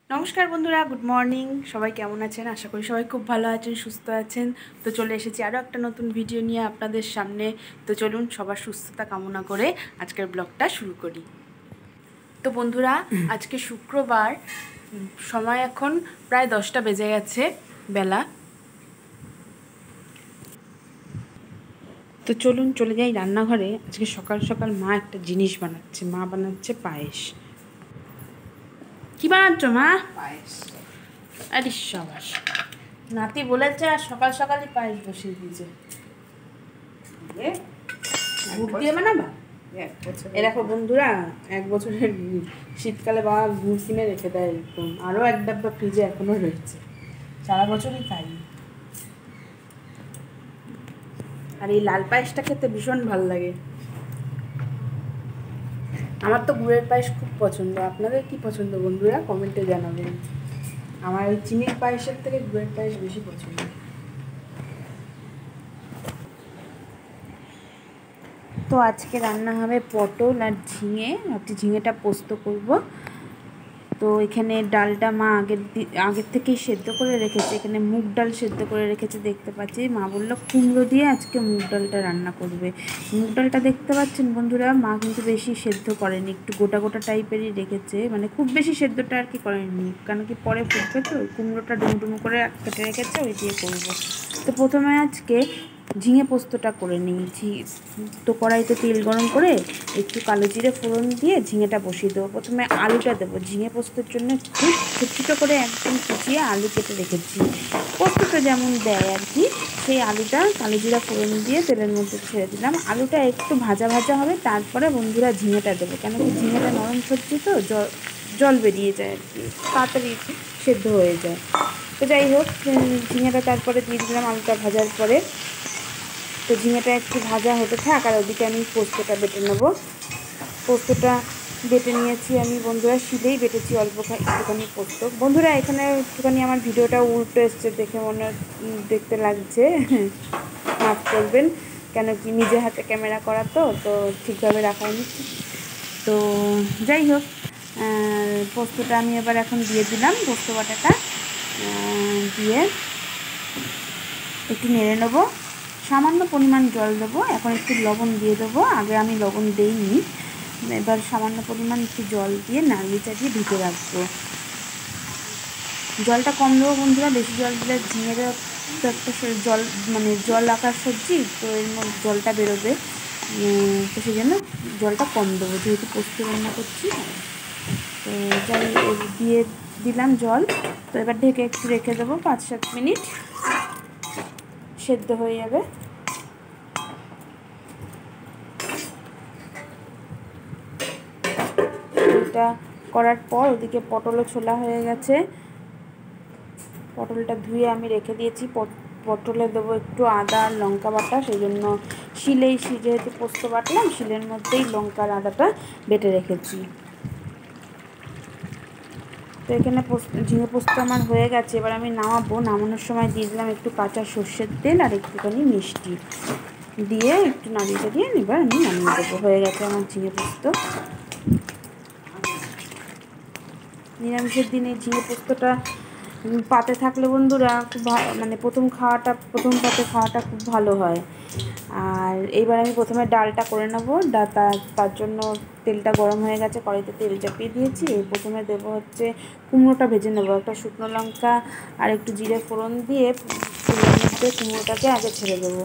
নমস্কার বন্ধুরা, good morning. সবাই কেমন আছেন? আশা করি সবাই খুব ভালো আছেন, সুস্থ আছেন। তো চলে এসেছি আরও একটা নতুন ভিডিও নিয়ে আপনাদের সামনে। তো চলুন সবার সুস্থতা কামনা করে আজকের ব্লগটা শুরু করি। তো বন্ধুরা, আজকে শুক্রবার, সময় এখন প্রায় 10টা বেজে গেছে বেলা। তো চলুন চলে যাই রান্নাঘরে। আজকে সকাল সকাল মা একটা জিনিস বানাচ্ছে। মা বানাচ্ছে পায়েস। কি বানাচ্ছ মা? পায়েস। আরে সাবাস, নাতি বলেছে আর সকাল সকালই পায়েস বসিয়ে দিয়েছে। গুড় দিয়ে বানাবা? এ দেখো বন্ধুরা, 1 বছরের শীতকালে বাবা গুড় কিনে রেখে দেয় একদম। আরও 1 ডাব্বা ফ্রিজে এখনো রয়েছে, সারা বছরই খাই। আর এই লাল পায়েসটা খেতে ভীষণ ভালো লাগে। আমার তো গুড়ের পায়েস খুব পছন্দ। আপনাদের কি পছন্দ বন্ধুরা? কমেন্টে জানাবেন। আমার এই চিনির পায়েসের থেকে গুড়ের পায়েস বেশি পছন্দ। তো আজকে রান্না হবে পটল আর ঝিঙে। ভাবছি ঝিঙেটা পোস্ত করব। তো এখানে ডালটা মা আগের থেকেই সেদ্ধ করে রেখেছে। এখানে মুগ ডাল সেদ্ধ করে রেখেছে, দেখতে পাচ্ছি। মা বললো কুমড়ো দিয়ে আজকে মুগ ডালটা রান্না করবে। মুগ ডালটা দেখতে পাচ্ছেন বন্ধুরা, মা কিন্তু বেশি সেদ্ধ করেনি, একটু গোটা গোটা টাইপেরই রেখেছে। মানে খুব বেশি সেদ্ধটা আর কি করেনি, কারণ কি পরে ফুটবে। তো কুমড়োটা ডুমডুম করে কেটে রেখেছে, ওই দিয়ে করবো। তো প্রথমে আজকে ঝিঙে পোস্তটা করে নিয়েছি। তো কড়াইতে তেল গরম করে একটু কালো জিরে ফোড়ন দিয়ে ঝিঙেটা বসিয়ে দেবো। প্রথমে আলুটা দেবো। ঝিঙে পোস্তর জন্য খুব ছোটো ছোটো করে একদম কুচিয়ে আলু কেটে রেখেছি, পোস্তটা যেমন দেয় আর কি। সেই আলুটা কালো জিরা ফোড়ন দিয়ে তেলের মধ্যে ছেড়ে দিলাম। আলুটা একটু ভাজা ভাজা হবে, তারপরে বন্ধুরা ঝিঙেটা দেবো। কেন কি ঝিঙেটা নরম সবজি, তো জল বেরিয়ে যায় আর কি, তাড়াতাড়ি সেদ্ধ হয়ে যায়। তো যাই হোক, ঝিঙেটা তারপরে দিয়ে দিলাম আলুটা ভাজার পরে। তো ঝিঙেটা একটু ভাজা হতে থাক, আর ওদিকে আমি পোস্তটা বেটে নেবো। পোস্তটা বেটে নিয়েছি আমি বন্ধুরা, শিলেই বেটেছি অল্প একটুখানি পোস্ত। বন্ধুরা এখানে একটুখানি আমার ভিডিওটা উল্টো এসছে, দেখে মনে দেখতে লাগছে, মাফ করবেন। কেন কি নিজে হাতে ক্যামেরা করা, তো ঠিকভাবে রাখা হয়নি। তো যাই হোক, পোস্তটা আমি এবার এখন দিয়ে দিলাম। পোস্ত বাটাটা দিয়ে একটু নেড়ে নেবো। সামান্য পরিমাণ জল দেবো। এখন একটু লবণ দিয়ে দেবো, আগে আমি লবণ দিইনি। এবার সামান্য পরিমাণ একটু জল দিয়ে নাড়িয়ে চাড়িয়ে ঢুকে রাখবো। জলটা কম দেবো বন্ধুরা, বেশি জল দিলে ঝিঙের তো একটা জল, মানে জল আকার সবজি, তো এর মধ্যে জলটা বেরোবে। তো সেই জন্য জলটা কম দেবো, যেহেতু পোস্ত রান্না করছি। তো যাই দিয়ে দিলাম জল। তো এবার ঢেকে একটু রেখে দেবো, 5-7 মিনিট সেদ্ধ হয়ে যাবে। এটা করার পর ওদিকে পটলও ছোলা হয়ে গেছে। পটলটা ধুয়ে আমি রেখে দিয়েছি। পটলে দেবো একটু আদা আর লঙ্কা বাটা, সেই জন্য যেহেতু পোস্ত বাটলাম, শিলের মধ্যেই লঙ্কা আর আদাটা বেটে রেখেছি। তো এখানে ঝিঙে পোস্ত আমার হয়ে গেছে। এবার আমি নামাবো। নামানোর সময় দিয়ে দিলাম একটু কাঁচা সর্ষের তেল আর একটুখানি মিষ্টি দিয়ে একটু নাড়িয়ে চাড়িয়ে এবার আমি নামিয়ে দেবো। হয়ে গেছে আমার ঝিঙে পোস্ত। নিরামিষের দিনে ঝিঙে পোস্তটা পাতে থাকলে বন্ধুরা খুব মানে প্রথম পাতে খাওয়াটা খুব ভালো হয়। আর এইবার আমি প্রথমে ডালটা করে নেবো। তার জন্য তেলটা গরম হয়ে গেছে, কড়াইতে তেল চাপিয়ে দিয়েছি। প্রথমে দেবো হচ্ছে কুমড়োটা ভেজে নেবো। একটা শুকনো লঙ্কা আর একটু জিরে ফোড়ন দিয়ে তেলের মধ্যে কুমড়োটাকে আগে ছেড়ে দেবো।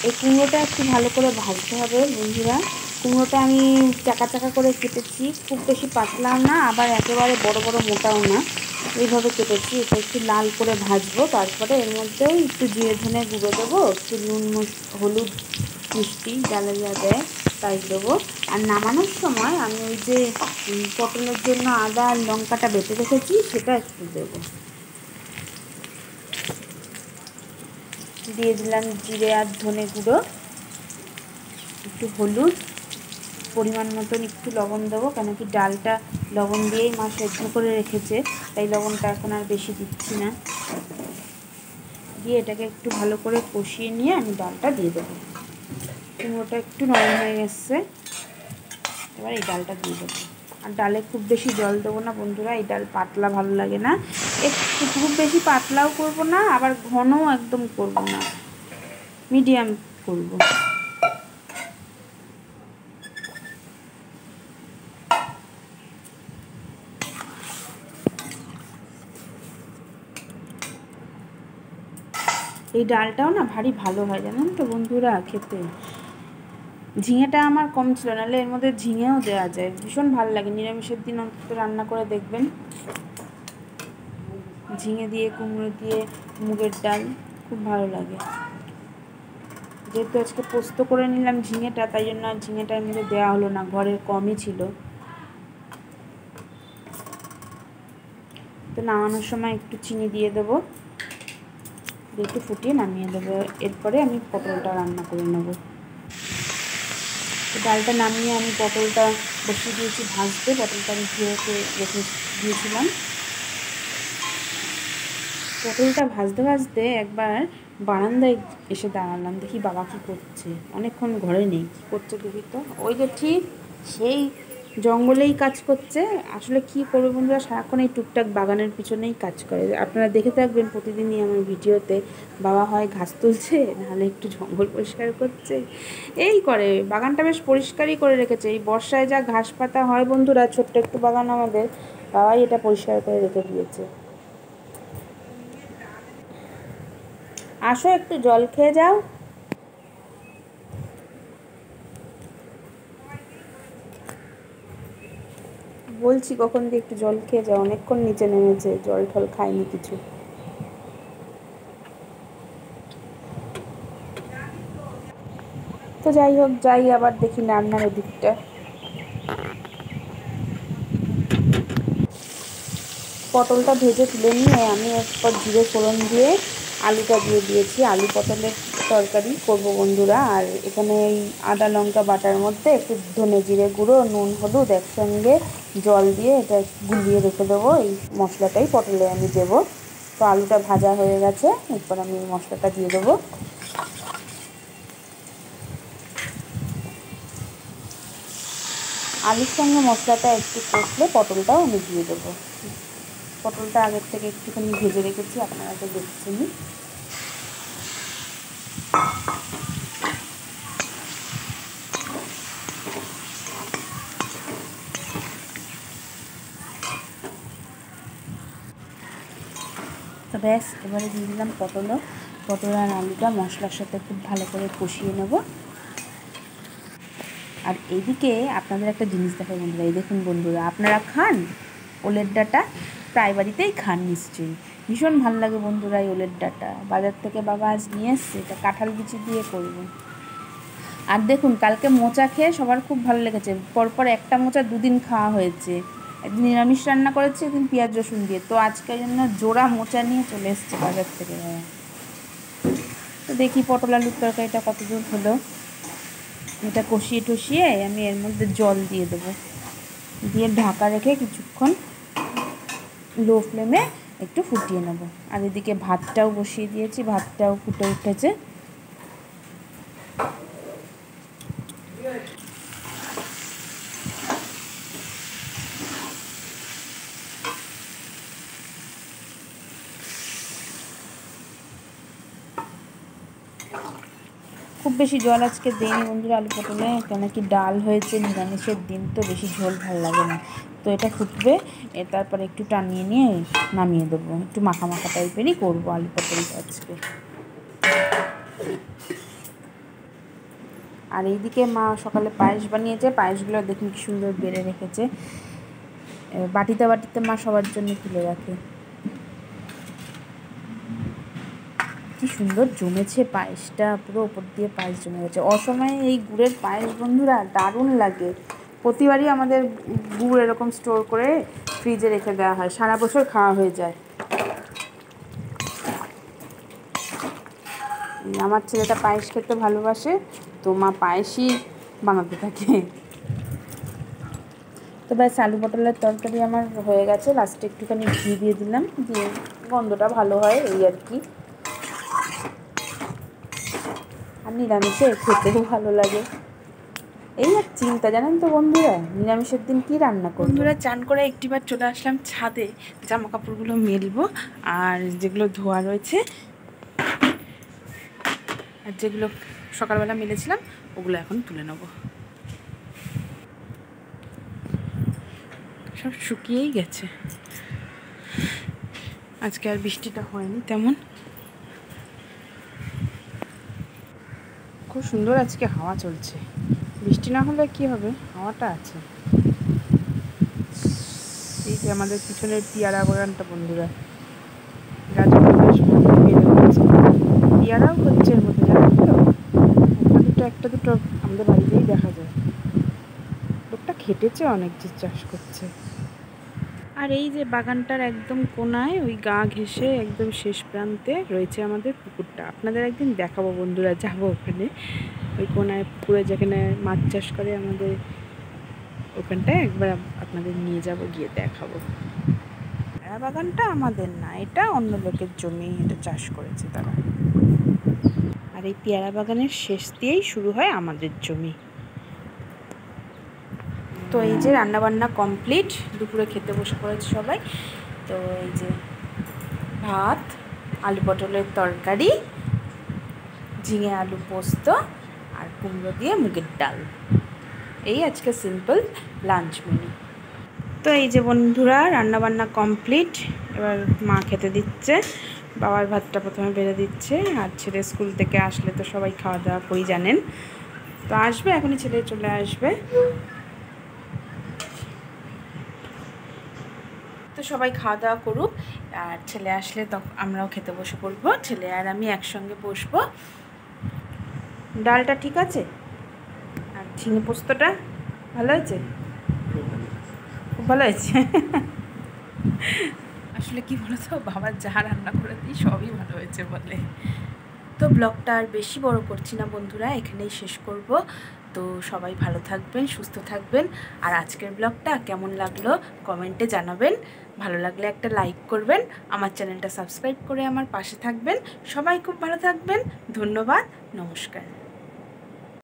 এই কুমড়োটা একটু ভালো করে ভাজতে হবে বন্ধুরা। কুমড়োটা আমি চাকা চাকা করে কেটেছি, খুব বেশি পাতলাও না, আবার একেবারে বড় বড় মোটাও না, এইভাবে কেটেছি। এটা একটু লাল করে ভাজবো। তারপরে এর মধ্যেও একটু জিরে ধনে গুঁড়ো দেবো, একটু নুন হলুদ মিষ্টি ডালে যা দেয় তাই দেবো। আর নামানোর সময় আমি ওই যে পটলের জন্য আদা আর লঙ্কাটা বেটে রেখেছি, সেটা একটু দেবো। দিয়ে দিলাম জিরে আর ধনে গুঁড়ো, একটু হলুদ, পরিমাণ মতন একটু লবণ দেবো, কেন কি ডালটা লবণ দিয়েই মা সেদ্ধ করে রেখেছে, তাই লবণটা এখন আর বেশি দিচ্ছি না। দিয়ে এটাকে একটু ভালো করে কষিয়ে নিয়ে আমি ডালটা দিয়ে দেবো। কুমড়োটা একটু নরম হয়ে গেছে, এবার এই ডালটা দিয়ে দেবো। আর ডালে খুব বেশি জল দেবো না বন্ধুরা, এই ডাল পাতলা ভালো লাগে না, একটু খুব বেশি পাতলাও করবো না, আবার ঘনও একদম করবো না, মিডিয়াম করবো। এই ডালটাও না ভারী ভালো হয় জানেন তো বন্ধুরা খেতে। ঝিঙেটা আমার কম ছিল, নাহলে এর মধ্যে ঝিঙেও দেওয়া যায়, ভীষণ ভালো লাগে। নিরামিষের দিন অন্তত রান্না করে দেখবেন, ঝিঙে দিয়ে কুমড়ো দিয়ে মুগের ডাল খুব ভালো লাগে। যেহেতু আজকে পোস্ত করে নিলাম ঝিঙেটা, তাই জন্য আর ঝিঙেটা এর মধ্যে দেওয়া হলো না, ঘরের কমই ছিল। তো নামানোর সময় একটু চিনি দিয়ে দেবো, দিয়ে একটু ফুটিয়ে নামিয়ে দেবো। এরপরে আমি পটলটা রান্না করে নেবো। তো ডালটা নামিয়ে আমি পটলটা বসিয়ে দিয়েছি ভাজতে, পটলটা আমি ধুয়ে রেখে দিয়েছিলাম। পটলটা ভাজতে ভাজতে একবার বারান্দায় এসে দাঁড়ালাম, দেখি বাবা কী করছে, অনেকক্ষণ ঘরে নেই, কী করছে দেখি তো। ওই যে ঠিক সেই জঙ্গলেই কাজ করছে। আসলে কী করবে বন্ধুরা, সারাক্ষণ এই টুকটাক বাগানের পিছনেই কাজ করে। আপনারা দেখে থাকবেন প্রতিদিনই আমার ভিডিওতে, বাবা হয় ঘাস তুলছে, নাহলে একটু জঙ্গল পরিষ্কার করছে, এই করে। বাগানটা বেশ পরিষ্কারই করে রেখেছে। এই বর্ষায় যা ঘাস পাতা হয় বন্ধুরা, ছোট্ট একটু বাগান আমাদের, বাবাই এটা পরিষ্কার করে রেখে দিয়েছে। আসো একটু জল খেয়ে যাও। বলছি কখন দিয়ে একটু জল খেয়ে যাও, অনেকক্ষণ নিচে নেমেছে, জল টল খায়নি কিছু। তো যাই হোক, যাই আবার দেখি রান্নার ওদিকটা। পটলটা ভেজে তুলে নিয়ে আমি এরপর জিরে ফোড়ন দিয়ে আলুটা দিয়ে দিয়েছি। আলু পটলের তরকারি করব বন্ধুরা। আর এখানে এই আদা লঙ্কা বাটার মধ্যে একটু ধনে জিরে গুঁড়ো, নুন হলুদ একসঙ্গে জল দিয়ে এটা গুলিয়ে রেখে দেবো। এই মশলাটাই পটলে আমি দেবো। তো আলুটা ভাজা হয়ে গেছে, এরপর আমি এই মশলাটা দিয়ে দেবো। আলুর সঙ্গে মশলাটা একটু কষলে পটলটাও আমি দিয়ে দেবো। পটলটা আগের থেকে একটুখানি ভেজে রেখেছি, আপনারা তো দেখছেনই। তো ব্যাস, এবারে দিয়ে দিলাম পটল আর আলুটা মশলার সাথে খুব ভালো করে কষিয়ে নেব। আর এইদিকে আপনাদের একটা জিনিস দেখাই বন্ধুরা, এই দেখুন বন্ধুরা, আপনারা খান ওলের ডাঁটা? প্রায় বাড়িতেই খান নিশ্চয়ই, ভীষণ ভালো লাগে বন্ধুরা এই ওলের ডাঁটা। বাজার থেকে বাবা আজ নিয়ে এসছে, এটা কাঁঠাল বিচি দিয়ে করব। আর দেখুন, কালকে মোচা খেয়ে সবার খুব ভালো লেগেছে, পরপর একটা মোচা দুদিন খাওয়া হয়েছে। একদিন নিরামিষ রান্না করেছে, একদিন পেঁয়াজ রসুন দিয়ে। তো আজকের জন্য জোড়া মোচা নিয়ে চলে এসছে বাজার থেকে। তো দেখি পটল আলুর তরকারিটা কত দূর হলো। এটা কষিয়ে টষিয়ে আমি এর মধ্যে জল দিয়ে দেবো, দিয়ে ঢাকা রেখে কিছুক্ষণ লো ফ্লেমে একটু ফুটিয়ে নেব। আর এদিকে ভাতটাও বসিয়ে দিয়েছি, ভাতটাও ফুটে উঠেছে। খুব বেশি জল আজকে দেয়নি বন্ধুরা আলু পটলে, কেন কি ডাল হয়েছে, নিরামিষের দিন তো বেশি ঝোল ভালো লাগে না। তো এটা ফুটবে, তারপরে একটু টানিয়ে নিয়ে নামিয়ে দেবো। একটু মাখা মাখা টাইপেরই করবো আলু পটলটা আজকে। আর এইদিকে মা সকালে পায়েস বানিয়েছে, পায়েসগুলো দেখুন কি সুন্দর বেড়ে রেখেছে। বাটিতে বাটিতে মা সবার জন্য তুলে রাখে। কি সুন্দর জমেছে পায়েসটা, পুরো ওপর দিয়ে পায়েস জমে গেছে। অসময়ে এই গুড়ের পায়েস বন্ধুরা দারুণ লাগে। প্রতিবারই আমাদের গুড় এরকম স্টোর করে ফ্রিজে রেখে দেওয়া হয়, সারা বছর খাওয়া হয়ে যায়। আমার ছেলেটা পায়েস খেতে ভালোবাসে, তো মা পায়েসই বানাতে থাকে। তো ব্যাস আলু পটলের তরকারি আমার হয়ে গেছে। লাস্টে একটুখানি ঘি দিয়ে দিলাম, দিয়ে গন্ধটা ভালো হয় এই আর কি। আর নিরামিষে খেতেও ভালো লাগে। এই আর চিন্তা, জানেন তো বন্ধুরা, নিরামিষের দিন কি রান্না করব। বন্ধুরা চান করে একটিবার চলে আসলাম ছাদে, জামা কাপড়গুলো মেলবো, আর যেগুলো ধোয়া রয়েছে আর যেগুলো সকালবেলা মেলেছিলাম ওগুলো এখন তুলে নেব। সব শুকিয়েই গেছে, আজকে আর বৃষ্টিটা হয়নি তেমন। খুব সুন্দর আজকে হাওয়া চলছে, বৃষ্টি না হলে কি হবে, হাওয়াটা আছে। এই যে আমাদের পিছনের পেয়ারা বাগানটা বন্ধুরা, গাছগুলো বেশ বেড়ে উঠেছে, পেয়ারাও হচ্ছে এর মধ্যে, জানেন তো, একটা দুটো আমাদের বাড়িতেই দেখা যায়। লোকটা খেটেছে অনেক যে চাষ করছে। আর এই যে বাগানটার একদম কোনায়, ওই গা ঘেঁষে একদম শেষ প্রান্তে রয়েছে আমাদের পুকুরটা। আপনাদের একদিন দেখাবো বন্ধুরা, যাবো ওখানে, ওই কোনায় পুকুরে যেখানে মাছ চাষ করে আমাদের, ওখানটায় একবার আপনাদের নিয়ে যাব, গিয়ে দেখাবো। পেয়ারা বাগানটা আমাদের না, এটা অন্য লোকের জমি, এটা চাষ করেছে তারা। আর এই পেয়ারা বাগানের শেষ দিয়েই শুরু হয় আমাদের জমি। তো এই যে রান্নাবান্না কমপ্লিট, দুপুরে খেতে বসে পড়েছে সবাই। তো এই যে ভাত, আলু পটলের তরকারি, ঝিঙে আলু পোস্ত, আর কুমড়ো দিয়ে মুগের ডাল, এই আজকে সিম্পল লাঞ্চ মেনু। তো এই যে বন্ধুরা রান্নাবান্না কমপ্লিট, এবার মা খেতে দিচ্ছে। বাবার ভাতটা প্রথমে বেড়ে দিচ্ছে, আর ছেলে স্কুল থেকে আসলে তো সবাই খাওয়া দাওয়া করেই জানেন, তো আসবে এখনই, ছেলে চলে আসবে। তো সবাই খাওয়া দাওয়া করুক, আর ছেলে আসলে তখন আমরাও খেতে বসে পড়বো, ছেলে আর আমি একসঙ্গে বসবো। ডালটা ঠিক আছে, আর ঝিঙে পোস্তটা ভালো হয়েছে, খুব ভালো হয়েছে। আসলে কি বলতো, বাবা যা রান্না করে দিই সবই ভালো হয়েছে বলে। তো ব্লগটা আর বেশি বড় করছি না বন্ধুরা, এখানেই শেষ করব। তো সবাই ভালো থাকবেন, সুস্থ থাকবেন, আর আজকের ব্লগটা কেমন লাগলো কমেন্টে জানাবেন। ভালো লাগলে একটা লাইক করবেন, আমার চ্যানেলটা সাবস্ক্রাইব করে আমার পাশে থাকবেন। সবাই খুব ভালো থাকবেন, ধন্যবাদ, নমস্কার।